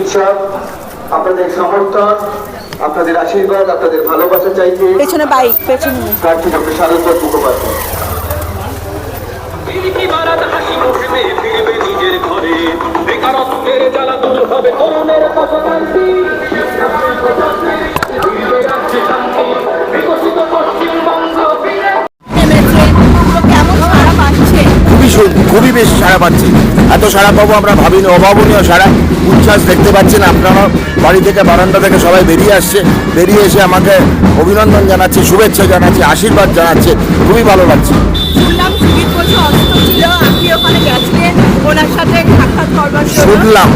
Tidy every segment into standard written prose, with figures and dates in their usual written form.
চিকিৎসক, আপনাদের সমর্থন, আপনাদের আশীর্বাদ, আপনাদের ভালোবাসা চাইতে পেছনে বাইক পেছনে প্রার্থী ডক্টর শারদপদ মুখোপাধ্যায়। নিজের ঘরে বেকারত্বের জ্বালা দূর হবে তরুণের পাশাপাশি বিকশিত পশ্চিমবঙ্গ খুবই বেশ সাড়া পাচ্ছি। এত সাড়া পাবো আমরা ভাবিনি, অভাবনীয় সাড়া, উচ্ছ্বাস দেখতে পাচ্ছেন আপনারা। বাড়ি থেকে বারান্দা থেকে সবাই বেরিয়ে আসছে, বেরিয়ে এসে আমাকে অভিনন্দন জানাচ্ছে, শুভেচ্ছা জানাচ্ছে, আশীর্বাদ জানাচ্ছে। খুবই ভালো লাগছে। শুনলাম,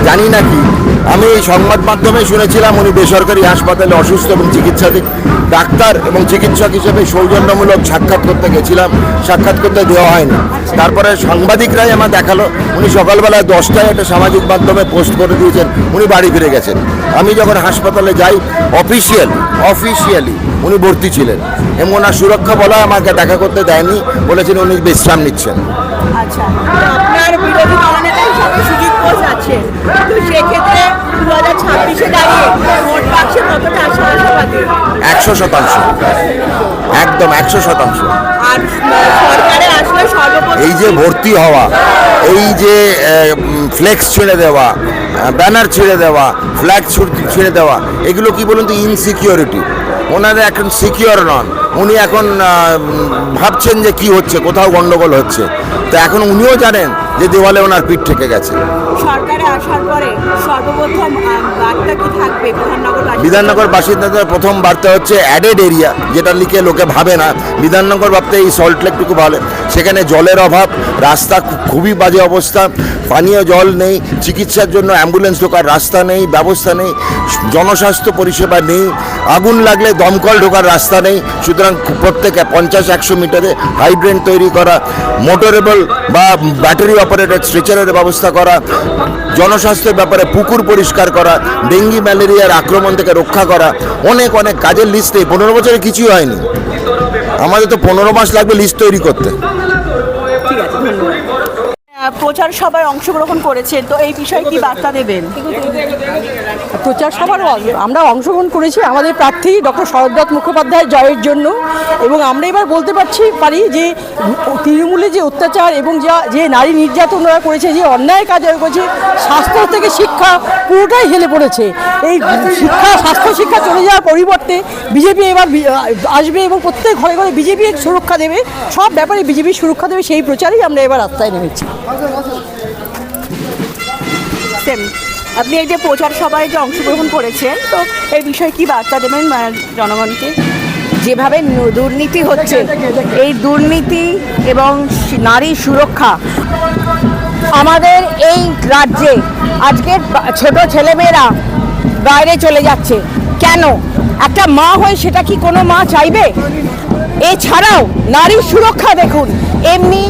জানি না কি, আমি এই সংবাদ মাধ্যমে শুনেছিলাম উনি বেসরকারি হাসপাতালে অসুস্থ এবং চিকিৎসাধীন। ডাক্তার এবং চিকিৎসক হিসেবে সৌজন্যমূলক সাক্ষাৎ করতে গেছিলাম, সাক্ষাৎ করতে দেওয়া হয়নি। তারপরে সাংবাদিকরাই আমার দেখালো উনি সকালবেলা 10টায় একটা সামাজিক মাধ্যমে পোস্ট করে দিয়েছেন উনি বাড়ি ফিরে গেছেন। আমি যখন হাসপাতালে যাই অফিসিয়ালি উনি ভর্তি ছিলেন এবং ওনার সুরক্ষা বলা আমাকে দেখা করতে দেয়নি, বলেছেন উনি বিশ্রাম নিচ্ছেন। আচ্ছা, আপনার বিরোধী দলনেতাই সুজিত বোস আছে, তো সেক্ষেত্রে 2026-এ দাঁড়িয়ে ভোট বাক্সে কতটা আশাবাদী? 100%, একদম 100%। আর সরকারে আসলে সর্বপ্রথম এই যে ভর্তি হওয়া, এই যে ফ্লেক্স ছেড়ে দেওয়া, ব্যানার ছেড়ে দেওয়া, ফ্ল্যাগ ছেড়ে দেওয়া, এগুলো কি বলুন তো ইনসিকিউরিটি। ওনারা এখন সিকিউর নন, উনি এখন ভাবছেন যে কি হচ্ছে, কোথাও গন্ডগোল হচ্ছে। তো এখন উনিও জানেন যে দেওয়ালে ওনার পিঠ থেকে গেছে। সরকারে আসার পরে সর্বপ্রথম বার্তা কি থাকবে বিধাননগর বাসিন্দাদের? প্রথম বার্তা হচ্ছে অ্যাডেড এরিয়া, যেটা লিখে লোকে ভাবে না। বিধাননগর ভাবতে এই সল্টলেকটুকু ভালো, সেখানে জলের অভাব, রাস্তা খুবই বাজে অবস্থা, পানীয় জল নেই, চিকিৎসার জন্য অ্যাম্বুলেন্স ঢোকার রাস্তা নেই, ব্যবস্থা নেই, জনস্বাস্থ্য পরিষেবা নেই, আগুন লাগলে দমকল ঢোকার রাস্তা নেই। সুতরাং প্রত্যেকে 50-100 মিটারে হাইড্রেন্ট তৈরি করা, মোটরেবল বা ব্যাটারি অপারেটেড স্ট্রেচারের ব্যবস্থা করা, জনস্বাস্থ্যের ব্যাপারে পুকুর পরিষ্কার করা, ডেঙ্গি ম্যালেরিয়ার আক্রমণ থেকে রক্ষা করা, অনেক কাজের লিস্ট। এই 15 বছরে কিছুই হয়নি, আমাদের তো 15 মাস লাগবে লিস্ট তৈরি করতে। প্রচার সভায় অংশগ্রহণ করেছেন, তো এই বিষয়ে কি বার্তা দেবেন? প্রচার সভার আমরা অংশগ্রহণ করেছি আমাদের প্রার্থী ডক্টর শরদপদ মুখোপাধ্যায় জয়ের জন্য, এবং আমরা এবার বলতে পারি যে তৃণমূলে যে অত্যাচার এবং যে নারী নির্যাতন ওরা করেছে, যে অন্যায় কাজ ওরা করেছে, স্বাস্থ্য থেকে শিক্ষা পুরোটাই হেলে পড়েছে। এই স্বাস্থ্য শিক্ষা চলে যাওয়ার পরিবর্তে বিজেপি এবার আসবে এবং প্রত্যেক ঘরে ঘরে বিজেপি সুরক্ষা দেবে, সব ব্যাপারে বিজেপি সুরক্ষা দেবে, সেই প্রচারেই আমরা এবার রাস্তায় নেমেছি। আপনি এই যে প্রচার সভায় যে অংশগ্রহণ করেছেন, তো এই বিষয়ে কি বার্তা দেবেন জনগণকে? যেভাবে দুর্নীতি হচ্ছে, এই দুর্নীতি এবং নারী সুরক্ষা আমাদের এই রাজ্যে আজকের ছোট ছেলেমেয়েরা বাইরে চলে যাচ্ছে কেন? একটা মা হয়ে সেটা কি কোনো মা চাইবে? এছাড়াও নারী সুরক্ষা দেখুন, এমনি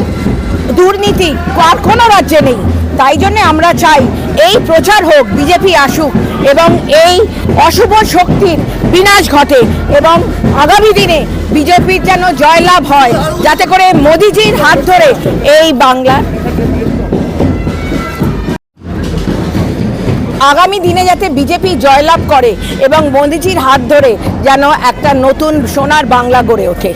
দুর্নীতি আর কোনো রাজ্যে নেই। তাই জন্যে আমরা চাই এই প্রচার হোক, বিজেপি আসুক এবং এই অশুভ শক্তির বিনাশ ঘটে এবং আগামী দিনে বিজেপির যেন জয়লাভ হয়, যাতে করে মোদিজির হাত ধরে এই বাংলার আগামী দিনে যাতে বিজেপি জয়লাভ করে এবং মোদিজির হাত ধরে যেন একটা নতুন সোনার বাংলা গড়ে ওঠে।